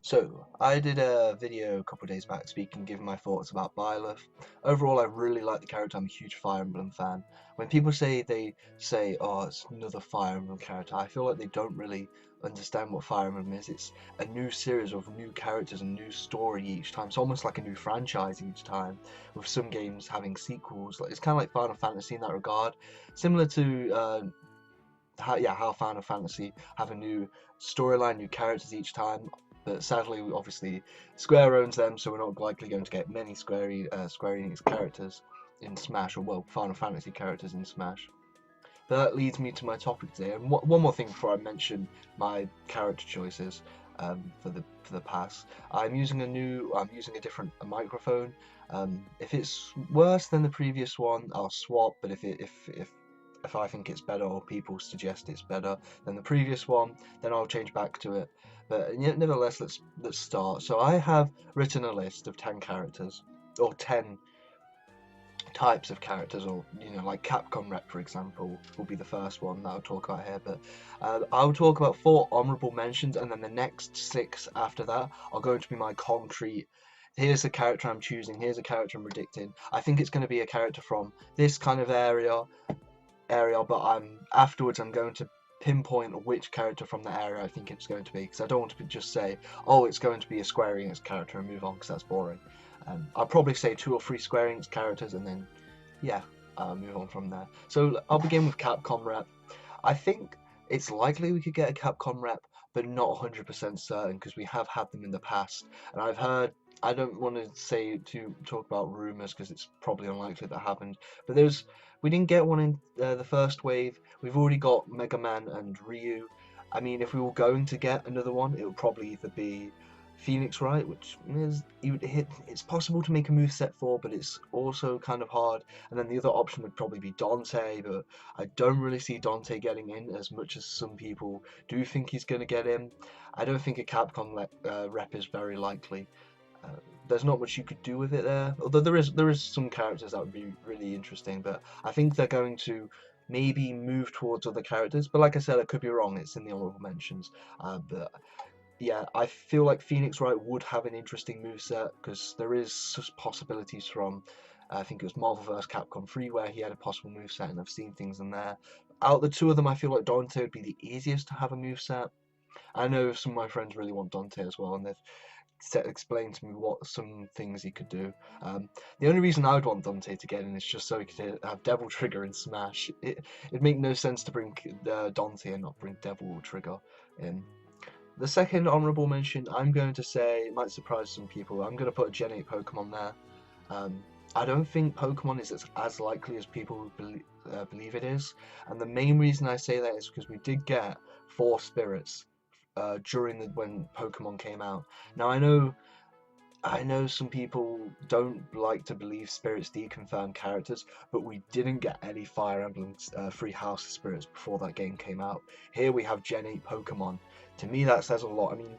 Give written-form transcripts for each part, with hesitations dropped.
So, I did a video a couple of days back giving my thoughts about Byleth. Overall, I really like the character. I'm a huge Fire Emblem fan. When people say, oh, it's another Fire Emblem character, I feel like they don't really understand what Fire Emblem is. It's a new series of new characters and new story each time. It's almost like a new franchise each time, with some games having sequels. It's kind of like Final Fantasy in that regard, similar to how Final Fantasy have a new storyline, new characters each time. But sadly, obviously, Square owns them, so we're not likely going to get many Square Enix characters in Smash, or well, Final Fantasy characters in Smash. But that leads me to my topic today. And one more thing before I mention my character choices for the pass. I'm using a different microphone. If it's worse than the previous one, I'll swap. But if I think it's better or people suggest it's better than the previous one, then I'll change back to it. But nevertheless, let's start. So I have written a list of 10 characters, or 10 types of characters, or like Capcom rep, for example, will be the first one that I'll talk about here. But I'll talk about 4 honorable mentions, and then the next 6 after that are going to be my concrete. Here's a character I'm choosing. Here's a character I'm predicting. I think it's going to be a character from this kind of area, but I'm going to pinpoint which character from the area I think it's going to be, because I don't want to just say, oh, it's going to be a Square Enix character and move on, because that's boring. I'll probably say 2 or 3 Square Enix characters, and then yeah, move on from there. So I'll begin with Capcom rep. I think it's likely we could get a Capcom rep, but not 100% certain, because we have had them in the past, and I've heard. I don't want to talk about rumors, because it's probably unlikely that happened. But we didn't get one in the first wave. We've already got Mega Man and Ryu. I mean, if we were going to get another one, it would probably either be Phoenix Wright, which is it's possible to make a move set for, but it's also kind of hard. And then the other option would probably be Dante, but I don't really see Dante getting in as much as some people do think he's going to get in. I don't think a Capcom rep is very likely. Uh, there's not much you could do with it there, although there is some characters that would be really interesting, but I think they're going to maybe move towards other characters. But like I said, I could be wrong. It's in the honorable mentions. But yeah, I feel like Phoenix Wright would have an interesting moveset, because there is possibilities from, I think it was Marvel vs. Capcom 3, where he had a possible moveset, and I've seen things in there. Out of the two of them, I feel like Dante would be the easiest to have a moveset. I know some of my friends really want Dante as well, and they've explain to me what some things he could do. The only reason I would want Dante to get in is just so he could have Devil Trigger in Smash. It'd make no sense to bring Dante and not bring Devil Trigger in. The second honorable mention, I'm going to say, it might surprise some people, I'm going to put a Gen 8 Pokemon there. I don't think Pokemon is as likely as people believe it is, and the main reason I say that is because we did get 4 spirits during when Pokemon came out. Now I know some people don't like to believe spirits deconfirm characters, but we didn't get any Fire Emblem Free House of Spirits before that game came out. Here we have Gen 8 Pokemon. To me, that says a lot. I mean,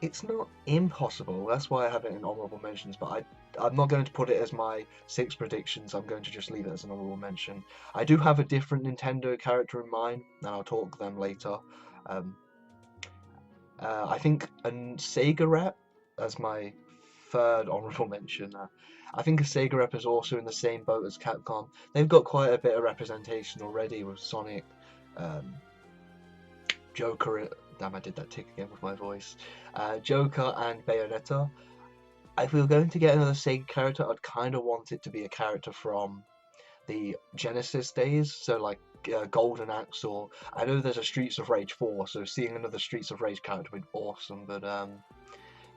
it's not impossible. That's why I have it in honorable mentions, but I'm not going to put it as my 6 predictions. I'm going to just leave it as an honorable mention. I do have a different Nintendo character in mind, and I'll talk them later. Um, I think a Sega rep as my third honorable mention. I think a Sega rep is also in the same boat as Capcom. They've got quite a bit of representation already with Sonic, um, Joker. Damn, I did that tick again with my voice. Joker and Bayonetta. If we were going to get another Sega character, I'd kind of want it to be a character from the Genesis days, so like Golden Axe, or I know there's a Streets of Rage 4, so seeing another Streets of Rage character would be awesome. But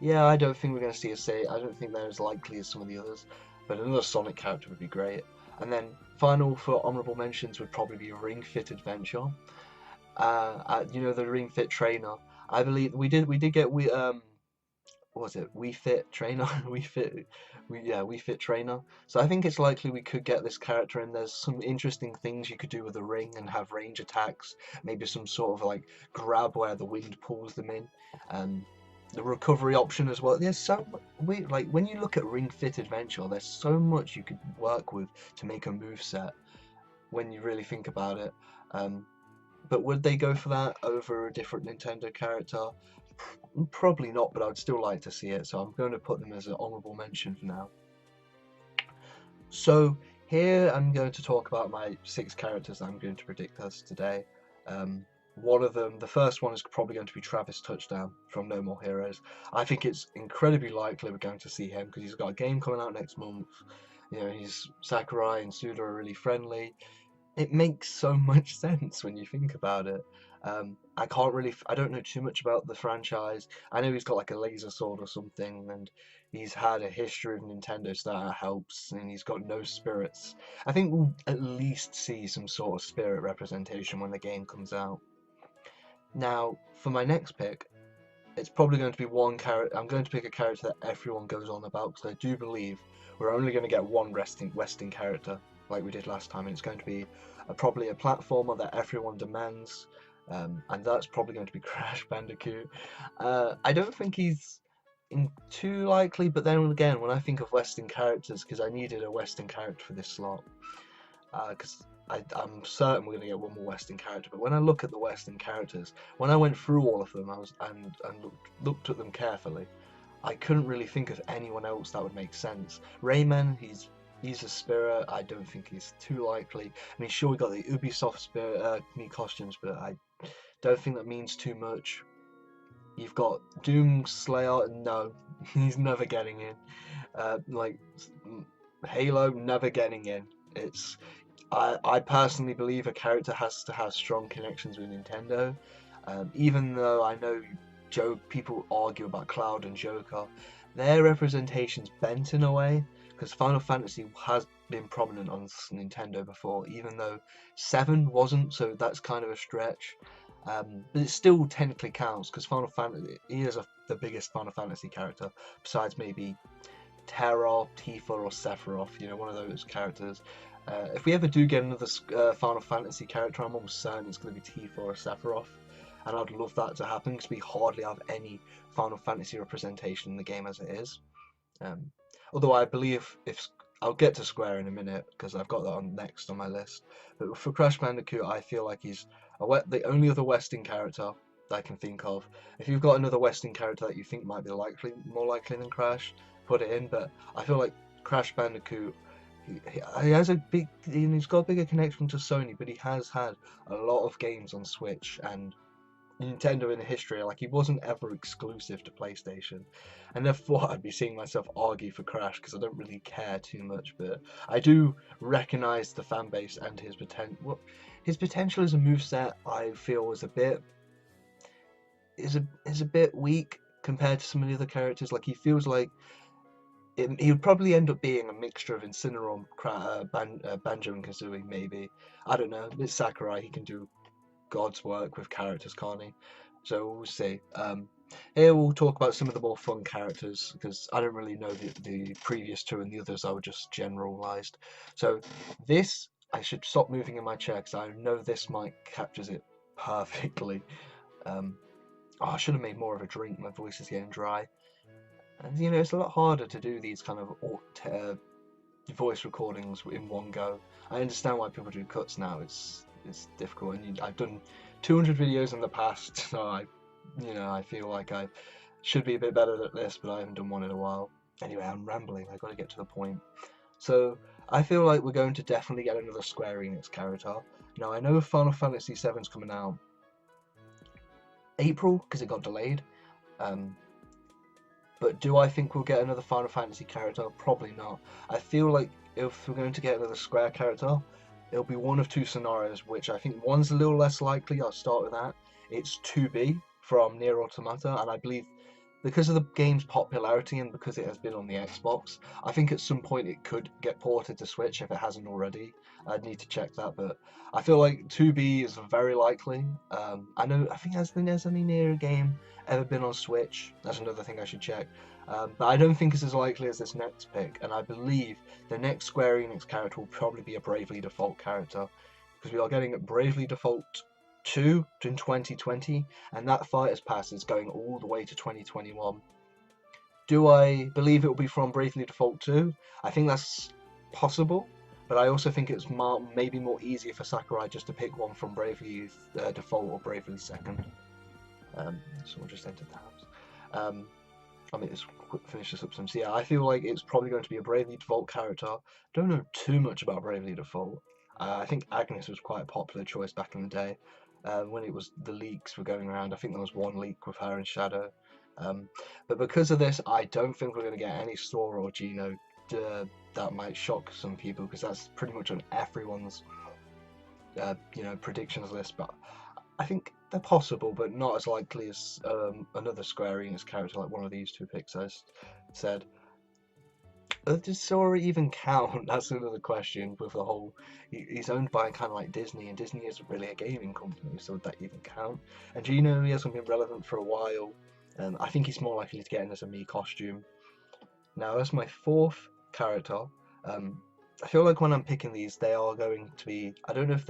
yeah, I don't think we're going to see I don't think they're as likely as some of the others, but another Sonic character would be great. And then final for honorable mentions would probably be Ring Fit Adventure. The Ring Fit Trainer. I believe we did get what was it? We Fit Trainer, We Fit Trainer. So I think it's likely we could get this character in. There's some interesting things you could do with the ring and have range attacks. Maybe some sort of like grab where the wind pulls them in. The recovery option as well. There's so like when you look at Ring Fit Adventure, there's so much you could work with to make a move set when you really think about it. But would they go for that over a different Nintendo character? Probably not, but I'd still like to see it, so I'm going to put them as an honourable mention for now. So here I'm going to talk about my 6 characters that I'm going to predict as today. One of them, the first one, is probably going to be Travis Touchdown from No More Heroes. I think it's incredibly likely we're going to see him because he's got a game coming out next month. You know, Sakurai and Suda are really friendly. It makes so much sense when you think about it. I don't know too much about the franchise. I know he's got like a laser sword or something, and he's had a history of Nintendo, so that helps, and he's got no spirits. I think we'll at least see some sort of spirit representation when the game comes out. Now, for my next pick, it's probably going to be one character. I'm going to pick a character that everyone goes on about because I do believe we're only going to get one Western character like we did last time, and it's going to be probably a platformer that everyone demands, and that's probably going to be Crash Bandicoot. I don't think he's too likely, but then again, when I think of Western characters, because I needed a Western character for this slot, because I'm certain we're going to get one more Western character. But when I look at the Western characters, when I went through all of them, and looked at them carefully, I couldn't really think of anyone else that would make sense. Rayman, he's a spirit. I don't think he's too likely. I mean, sure, we got the Ubisoft spirit costumes, but I don't think that means too much. You've got Doom Slayer. No, he's never getting in. Like Halo, never getting in. I personally believe a character has to have strong connections with Nintendo. Even though I know people argue about Cloud and Joker, their representation's bent in a way, because Final Fantasy has been prominent on Nintendo before, even though 7 wasn't, so that's kind of a stretch. But it still technically counts, because Final Fantasy, he is the biggest Final Fantasy character, besides maybe Terra, Tifa, or Sephiroth, you know, one of those characters. If we ever do get another Final Fantasy character, I'm almost certain it's going to be Tifa or Sephiroth, and I'd love that to happen because we hardly have any Final Fantasy representation in the game as it is. Although I believe if I'll get to Square in a minute because I've got that on next on my list. But for Crash Bandicoot, I feel like he's the only other Western character that I can think of. If you've got another Western character that you think might be more likely than Crash, put it in. But I feel like Crash Bandicoot, he has he's got a bigger connection to Sony, but he has had a lot of games on Switch and Nintendo in history. Like, he wasn't ever exclusive to PlayStation. I never thought I'd be seeing myself argue for Crash because I don't really care too much, but I do recognize the fan base and his potential. Well, his potential as a moveset, I feel, is a bit weak compared to some of the other characters. Like, he feels like he would probably end up being a mixture of Incineroar, Banjo and Kazooie, maybe. I don't know. It's Sakurai. He can do God's work with characters, can't he? So we'll see. Here we'll talk about some of the more fun characters because I don't really know the previous two, and the others I would just generalized. So this, I should stop moving in my chair because I know this mic captures it perfectly. I should have made more of a drink. My voice is getting dry. And you know, it's a lot harder to do these kind of voice recordings in one go. I understand why people do cuts now. It's difficult, and I've done 200 videos in the past, so I feel like I should be a bit better at this, but I haven't done one in a while. Anyway, I'm rambling. I've got to get to the point. So I feel like we're going to definitely get another Square Enix character. Now I know Final Fantasy VII's coming out April because it got delayed. But do I think we'll get another Final Fantasy character? Probably not. I feel like if we're going to get another Square character, it'll be one of two scenarios, which I think one's a little less likely. I'll start with that. It's 2B from Nier Automata, and I believe because of the game's popularity and because it has been on the Xbox, I think at some point it could get ported to Switch if it hasn't already. I'd need to check that, but I feel like 2B is very likely. I think has any Nier game ever been on Switch? That's another thing I should check. But I don't think it's as likely as this next pick, and I believe the next Square Enix character will probably be a Bravely Default character, because we are getting a Bravely Default 2 in 2020, and that Fighters Pass is going all the way to 2021. Do I believe it will be from Bravely Default 2? I think that's possible, but I also think it's maybe more easier for Sakurai just to pick one from Bravely Default or Bravely Second. Someone just entered the house. Let's finish this up some. So yeah, I feel like it's probably going to be a Bravely Default character. Don't know too much about Bravely Default. I think Agnes was quite a popular choice back in the day. When it was the leaks were going around, I think there was one leak with her and Shadow. But because of this, I don't think we're going to get any Sora or Geno. That might shock some people because that's pretty much on everyone's predictions list. But I think they're possible, but not as likely as another Square Enix character like one of these two picks I said. Does Sora even count? That's another question with the whole... He's owned by kind of like Disney, and Disney isn't really a gaming company, so would that even count? And Geno, he hasn't been relevant for a while. I think he's more likely to get in as a Mii costume. Now, as my fourth character, I feel like when I'm picking these, they are going to be... I don't know if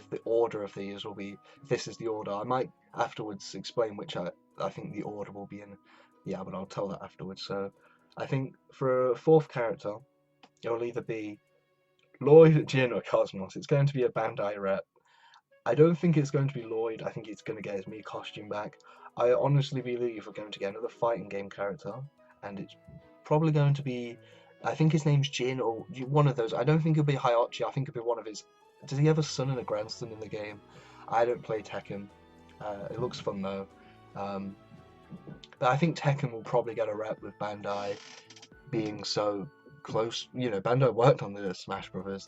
the order of these will be... If this is the order, I might afterwards explain which I think the order will be in. Yeah, but I'll tell that afterwards. So I think for a fourth character, it'll either be Lloyd, Jin, or Cosmos. It's going to be a Bandai rep. I don't think it's going to be Lloyd. I think he's going to get his Mii costume back. I honestly believe we're going to get another fighting game character, and it's probably going to be... I think his name's Jin, or one of those. I don't think it'll be Hayachi. I think it'll be one of his... Does he have a son and a grandson in the game? I don't play Tekken. It looks fun though. But I think Tekken will probably get a rep with Bandai being so close. Bandai worked on the Smash Brothers.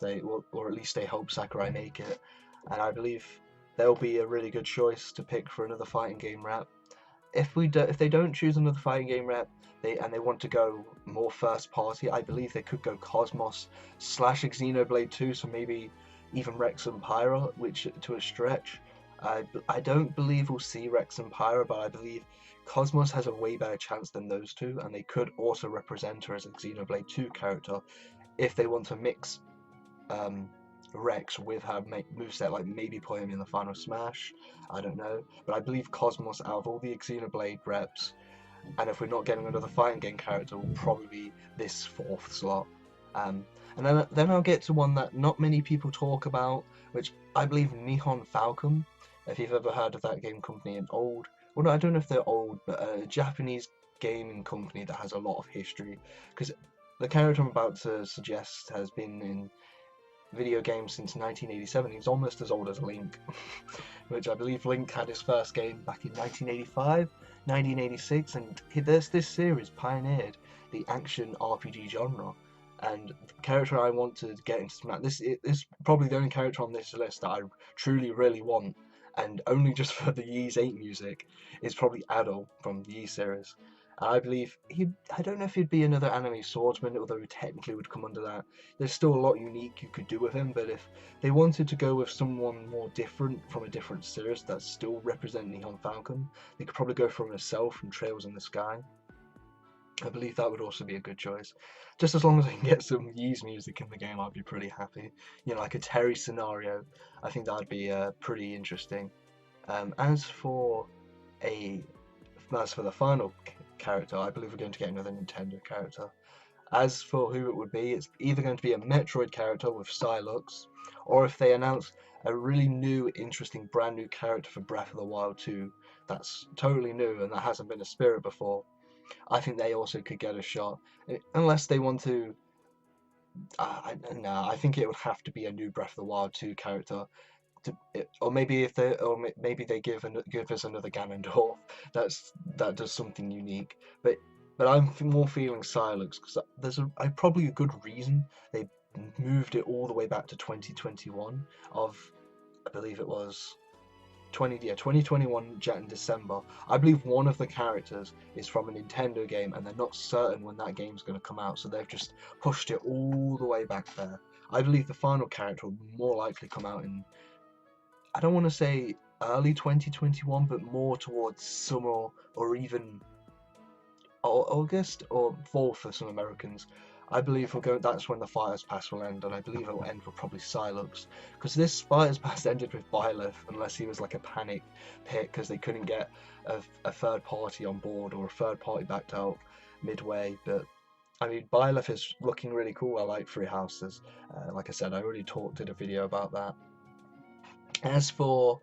Or at least they hope Sakurai make it. And I believe they'll be a really good choice to pick for another fighting game rep. If they don't choose another fighting game rep, and they want to go more first party, I believe they could go Cosmos / Xenoblade 2, so maybe even Rex and Pyra, which to a stretch. I don't believe we'll see Rex and Pyra, but I believe Cosmos has a way better chance than those two, and they could also represent her as a Xenoblade 2 character if they want to mix Rex with her moveset, like maybe put him in the final Smash. I don't know, but I believe Cosmos, out of all the Xenoblade reps, and if we're not getting another fighting game character, will probably be this fourth slot. And then I'll get to one that not many people talk about, which I believe Nihon Falcon. If you've ever heard of that game company, well, no, I don't know if they're old, but a Japanese gaming company that has a lot of history. Because the character I'm about to suggest has been in video games since 1987. He's almost as old as Link, which I believe Link had his first game back in 1985, 1986, and this series pioneered the action RPG genre. And the character I want to get into Smash, this is probably the only character on this list that I truly really want, and only just for the Ys 8 music, is probably Adol from the Ys series. I believe I don't know if he'd be another anime swordsman, although he technically would come under that. There's still a lot unique you could do with him, but if they wanted to go with someone more different from a different series that still represent Nihon Falcon, they could probably go for himself from Trails in the Sky. I believe that would also be a good choice. Just as long as I can get some Ys music in the game, I'd be pretty happy. Like a Terry scenario, I think that'd be pretty interesting. As for the final character, I believe we're going to get another Nintendo character. As for who it would be, it's either going to be a Metroid character with Psylux, or if they announce a really new, interesting, brand new character for Breath of the Wild 2, that's totally new and that hasn't been a Spirit before, I think they also could get a shot. Unless they want to... I think it would have to be a new Breath of the Wild 2 character. Or maybe they give us another Ganondorf. That does something unique. But I'm more feeling Psylux because there's probably a good reason they moved it all the way back to 2021. I believe it was 2021 in December. I believe one of the characters is from a Nintendo game, and they're not certain when that game's going to come out, so they've just pushed it all the way back there. I believe the final character will more likely come out in, I don't want to say early 2021, but more towards summer or even August or fall for some Americans. I believe that's when the Fighters Pass will end, and I believe it will end with probably Psylux, because this Fighters Pass ended with Byleth, unless he was like a panic pick because they couldn't get a third party on board or a third party backed out midway. But I mean, Byleth is looking really cool. I like Three Houses. Like I said, I already did a video about that. As for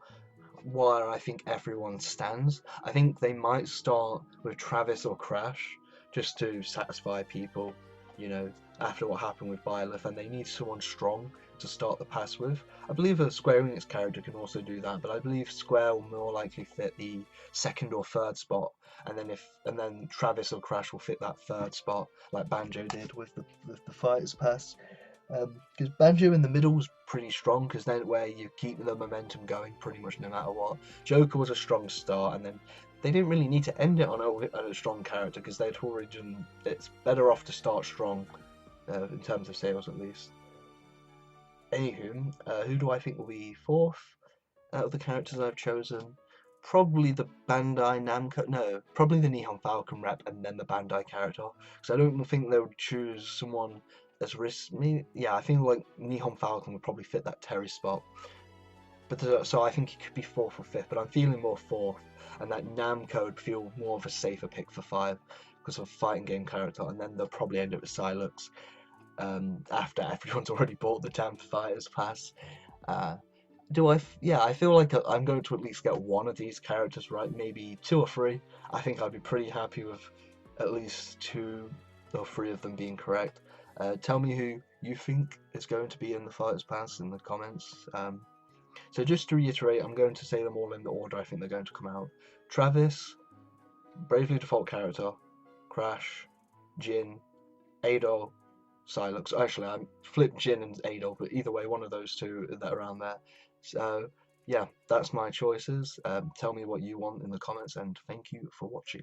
where I think everyone stands. I think they might start with Travis or Crash just to satisfy people, you know, after what happened with Byleth, and they need someone strong to start the pass with. I believe a Square Enix character can also do that, but I believe Square will more likely fit the second or third spot, and then Travis or Crash will fit that third spot, like Banjo did with the Fighters Pass. Because Banjo in the middle was pretty strong, because then where you keep the momentum going pretty much no matter what. Joker was a strong start, and then they didn't really need to end it on a strong character, because they'd already done. It's better off to start strong, in terms of sales at least. Anywho, who do I think will be fourth out of the characters I've chosen? Probably the Bandai Namco. No, probably the Nihon Falcon rep and then the Bandai character. Because I don't think they would choose someone as risk. Yeah, I think like Nihon Falcon would probably fit that Terry spot. But so I think he could be fourth or fifth. But I'm feeling more fourth, and that Namco would feel more of a safer pick for five because of fighting game character. And then they'll probably end up with Silux after everyone's already bought the damn Fighters Pass. Uh, yeah, I feel like I'm going to at least get one of these characters right, maybe two or three. I think I'd be pretty happy with at least two or three of them being correct. Tell me who you think is going to be in the Fighters Pass in the comments. So just to reiterate, I'm going to say them all in the order I think they're going to come out. Travis, Bravely Default character, Crash, Jin, Adol, Silux. Actually, I flipped Jin and Adol, but either way, one of those two that are around there. So, yeah, that's my choices. Tell me what you want in the comments, and thank you for watching.